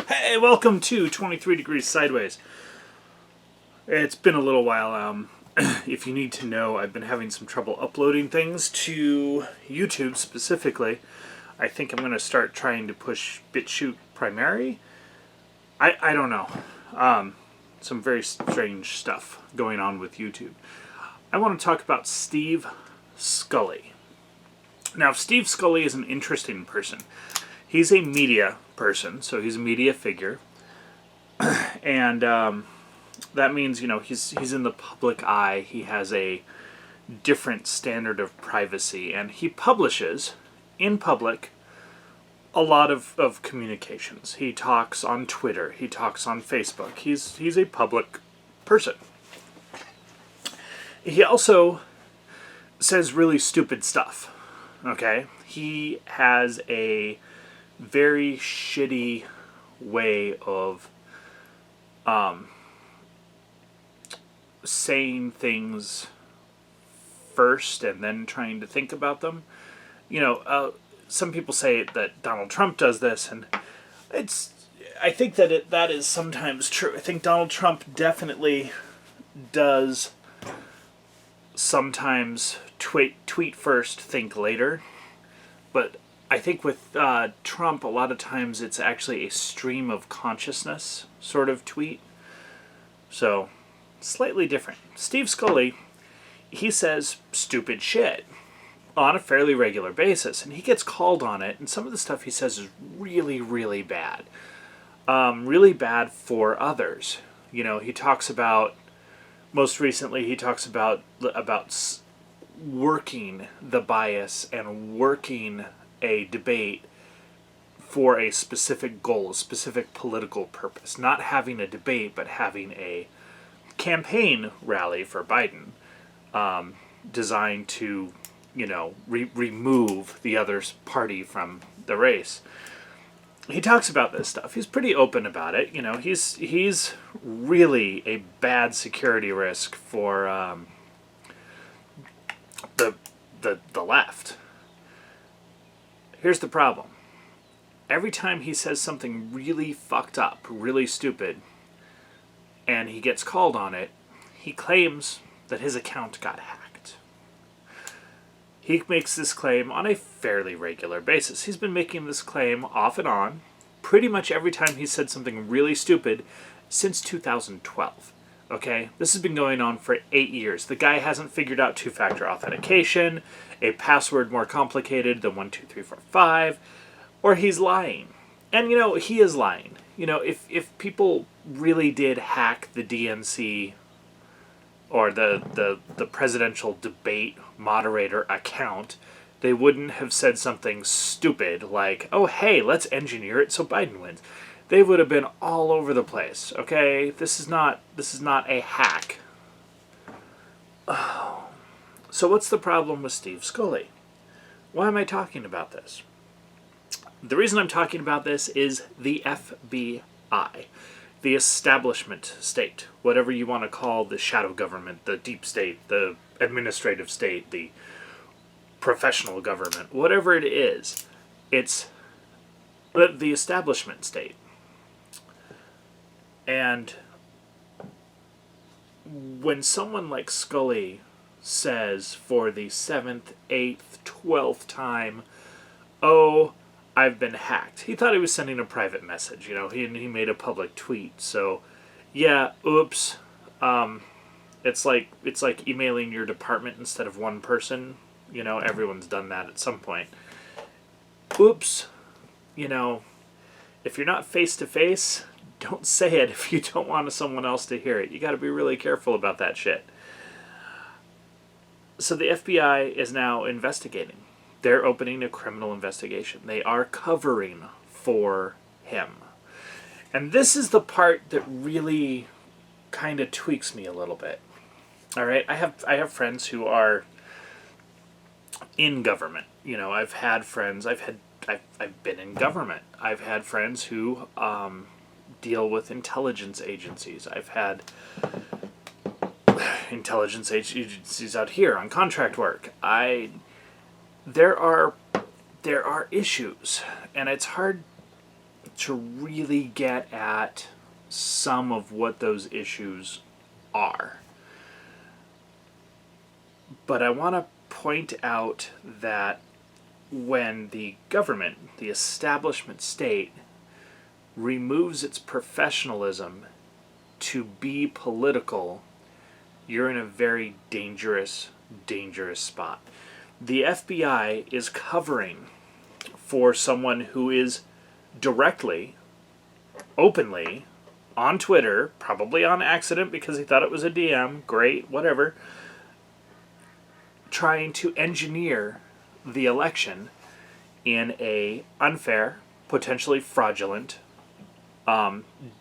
Hey, welcome to 23 Degrees Sideways. It's been a little while. If you need to know, I've been having some trouble uploading things to YouTube specifically. I think I'm going to start trying to push bitchute primary. I don't know. Some very strange stuff going on with YouTube. I want to talk about Steve Scully. Now, Steve Scully is an interesting person. He's a media person, so he's a media figure. And that means, he's in the public eye. He has a different standard of privacy, and he publishes in public a lot of communications. He talks on Twitter. He talks on Facebook. He's a public person. He also says really stupid stuff. Okay? He has a very shitty way of saying things first and then trying to think about them. Some people say that Donald Trump does this, and I think that is sometimes true. I think Donald Trump definitely does sometimes tweet first, think later. But I think with Trump, a lot of times it's actually a stream of consciousness sort of tweet. So, slightly different. Steve Scully, he says stupid shit on a fairly regular basis, and he gets called on it, and some of the stuff he says is really, really bad. Really bad for others. He talks about, most recently, he talks about working the bias and working a debate for a specific goal, a specific political purpose. Not having a debate, but having a campaign rally for Biden designed to, remove the other party from the race. He talks about this stuff. He's pretty open about it. He's really a bad security risk for the left. Here's the problem. Every time he says something really fucked up, really stupid, and he gets called on it, he claims that his account got hacked. He makes this claim on a fairly regular basis. He's been making this claim off and on pretty much every time he said something really stupid since 2012. Okay? This has been going on for 8 years. The guy hasn't figured out two-factor authentication, a password more complicated than 1, 2, 3, 4, 5, or he's lying. And, he is lying. If people really did hack the DNC or the presidential debate moderator account, they wouldn't have said something stupid like, oh, hey, let's engineer it so Biden wins. They would have been all over the place, okay? This is not a hack. Oh. So what's the problem with Steve Scully? Why am I talking about this? The reason I'm talking about this is the FBI, the establishment state, whatever you want to call the shadow government, the deep state, the administrative state, the professional government, whatever it is, it's the establishment state. And when someone like Scully says for the 7th, 8th, 12th time, oh, I've been hacked. He thought he was sending a private message, he made a public tweet. So, yeah, oops. It's like emailing your department instead of one person. Everyone's done that at some point. Oops. If you're not face to face, don't say it if you don't want someone else to hear it. You got to be really careful about that shit. So the FBI is now investigating. They're opening a criminal investigation. They are covering for him. And this is the part that really kind of tweaks me a little bit. All right, I have friends who are in government. I've had friends. I've been in government. I've had friends who deal with intelligence agencies. I've had intelligence agencies out here on contract work. There are issues, and it's hard to really get at some of what those issues are. But I want to point out that when the government, the establishment state, removes its professionalism to be political, you're in a very dangerous, dangerous spot. The FBI is covering for someone who is directly, openly, on Twitter, probably on accident because he thought it was a DM, great, whatever, trying to engineer the election in a unfair, potentially fraudulent,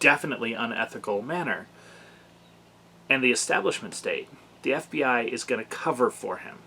definitely unethical manner. And the establishment state, the FBI, is going to cover for him.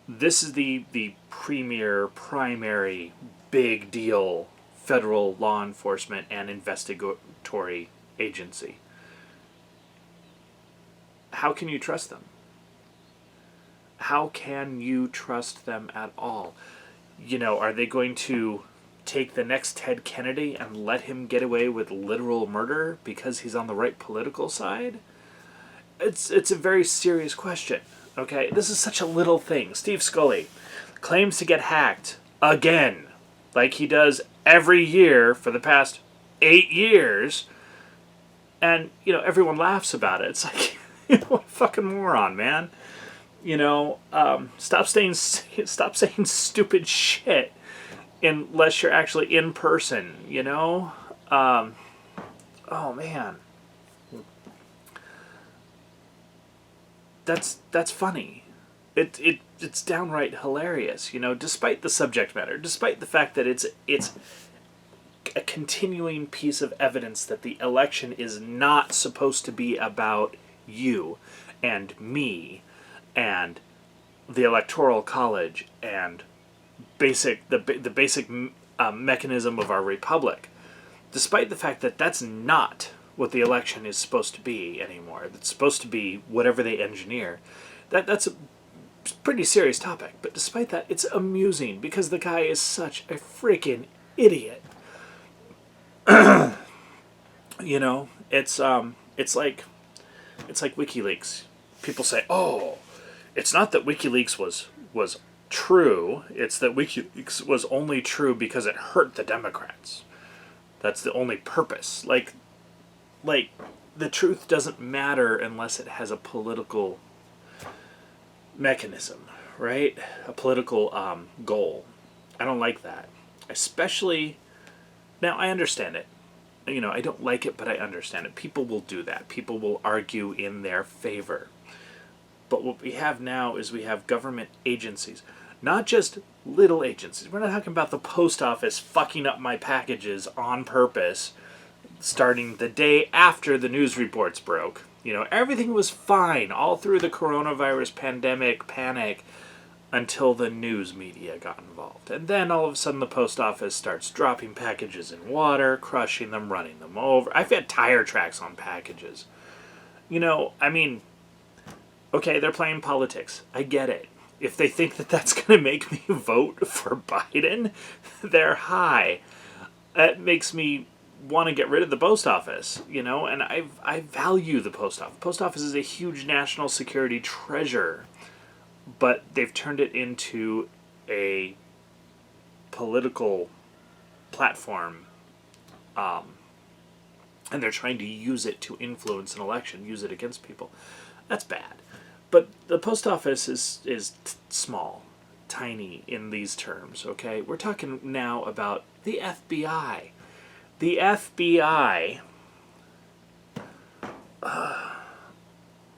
This is the premier, primary, big deal federal law enforcement and investigatory agency. How can you trust them? How can you trust them at all? You know, are they going to take the next Ted Kennedy and let him get away with literal murder because he's on the right political side? It's a very serious question, okay? This is such a little thing. Steve Scully claims to get hacked again, like he does every year for the past 8 years, and, you know, everyone laughs about it. It's like, what a fucking moron, man. You know, stop saying stupid shit unless you're actually in person, you know? Oh, man. That's funny. It's downright hilarious, you know, despite the subject matter, despite the fact that it's a continuing piece of evidence that the election is not supposed to be about you and me and the Electoral College and the basic mechanism of our republic. Despite the fact that that's not what the election is supposed to be anymore. It's supposed to be whatever they engineer. That's a pretty serious topic. But despite that, it's amusing because the guy is such a freaking idiot. You know, it's like WikiLeaks. People say, "Oh, it's not that WikiLeaks was true. It's that WikiLeaks was only true because it hurt the Democrats. That's the only purpose." Like the truth doesn't matter unless it has a political mechanism, right? A political goal. I don't like that. Especially, now I understand it. You know, I don't like it, but I understand it. People will do that. People will argue in their favor. But what we have now is we have government agencies. Not just little agencies. We're not talking about the post office fucking up my packages on purpose starting the day after the news reports broke. You know, everything was fine all through the coronavirus pandemic panic until the news media got involved. And then all of a sudden the post office starts dropping packages in water, crushing them, running them over. I've had tire tracks on packages. You know, I mean, okay, they're playing politics. I get it. If they think that that's going to make me vote for Biden, they're high. That makes me want to get rid of the post office, you know, and I value the post office. Post office is a huge national security treasure, but they've turned it into a political platform, and they're trying to use it to influence an election, use it against people. That's bad. But the post office is small, tiny in these terms, okay? We're talking now about the FBI. The FBI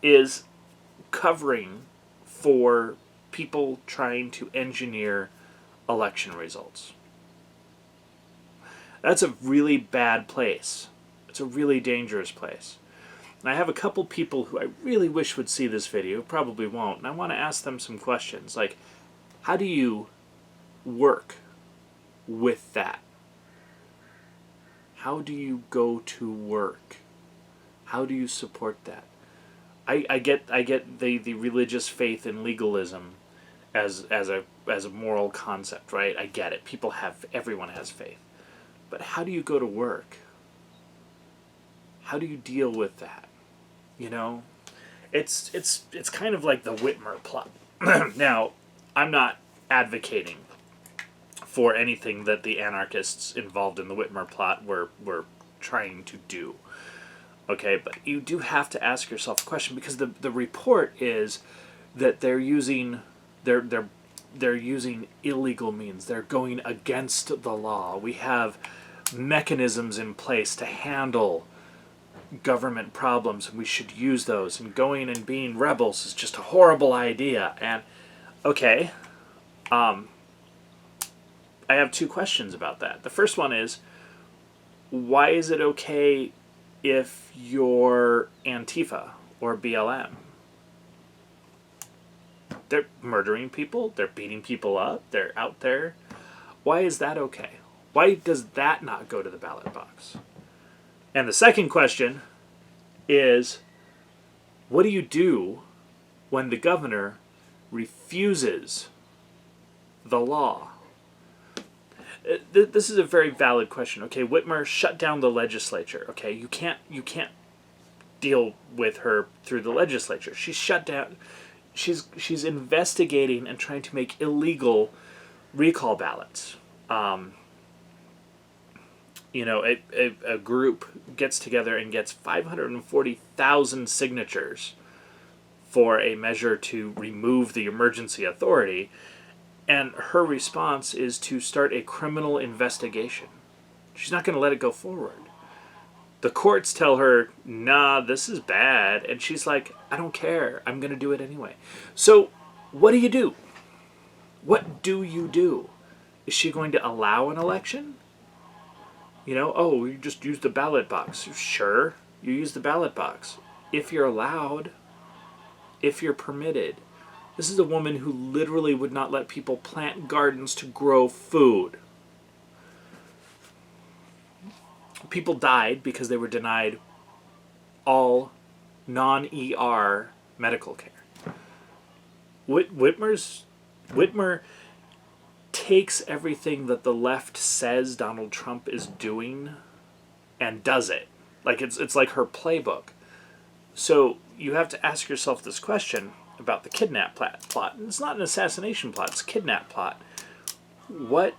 is covering for people trying to engineer election results. That's a really bad place. It's a really dangerous place. And I have a couple people who I really wish would see this video, probably won't, and I want to ask them some questions. Like, how do you work with that? How do you go to work? How do you support that? I get the religious faith and legalism as a as a moral concept, right? I get it. Everyone has faith. But how do you go to work? How do you deal with that? You know? It's kind of like the Whitmer plot. Now, I'm not advocating for anything that the anarchists involved in the Whitmer plot were trying to do. Okay, but you do have to ask yourself a question, because the report is that they're using illegal means. They're going against the law. We have mechanisms in place to handle government problems, and we should use those. And going and being rebels is just a horrible idea. And okay, I have two questions about that. The first one is, why is it okay if you're Antifa or BLM? They're murdering people, they're beating people up, they're out there. Why is that okay? Why does that not go to the ballot box? And the second question is, what do you do when the governor refuses the law? This is a very valid question. Okay, Whitmer shut down the legislature. Okay, you can't deal with her through the legislature. She's shut down. She's investigating and trying to make illegal recall ballots. A group gets together and gets 540,000 signatures for a measure to remove the emergency authority. And her response is to start a criminal investigation. She's not going to let it go forward. The courts tell her, nah, this is bad. And she's like, I don't care. I'm going to do it anyway. So what do you do? What do you do? Is she going to allow an election? You just use the ballot box. Sure, you use the ballot box. If you're allowed, if you're permitted. This is a woman who literally would not let people plant gardens to grow food. People died because they were denied all non-ER medical care. Whitmer takes everything that the left says Donald Trump is doing and does it. Like it's like her playbook. So you have to ask yourself this question about the kidnap plot. It's not an assassination plot, it's a kidnap plot. What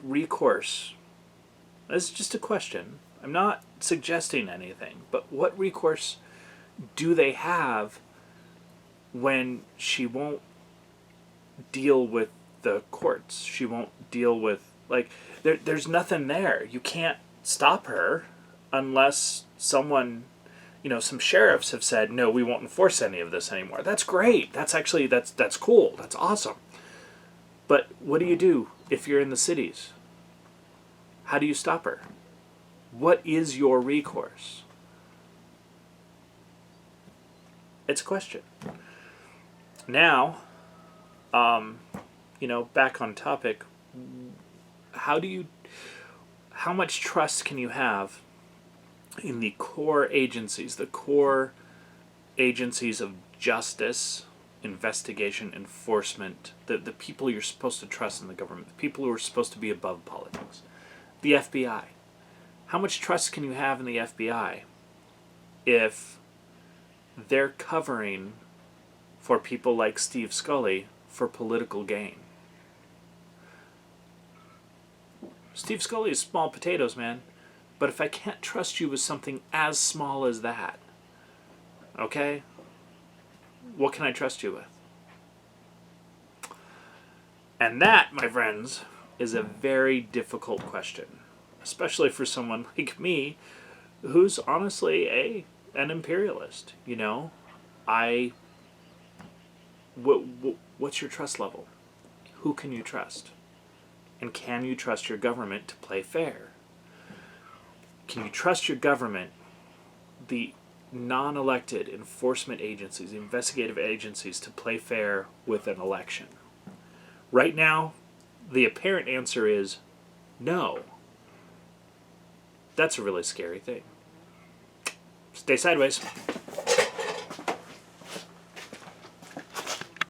recourse? This is just a question. I'm not suggesting anything, but what recourse do they have when she won't deal with the courts? She won't deal with, there's nothing there. You can't stop her unless someone, some sheriffs have said, no, we won't enforce any of this anymore. That's great. That's cool. That's awesome. But what do you do if you're in the cities? How do you stop her? What is your recourse? It's a question. Now, back on topic, how much trust can you have in the core agencies of justice, investigation, enforcement, the people you're supposed to trust in the government, the people who are supposed to be above politics, the FBI? How much trust can you have in the FBI if they're covering for people like Steve Scully for political gain? Steve Scully is small potatoes, man. But if I can't trust you with something as small as that, okay, what can I trust you with? And that, my friends, is a very difficult question, especially for someone like me, who's honestly an imperialist. What's your trust level? Who can you trust? And can you trust your government to play fair? Can you trust your government, the non-elected enforcement agencies, investigative agencies, to play fair with an election? Right now, the apparent answer is no. That's a really scary thing. Stay sideways.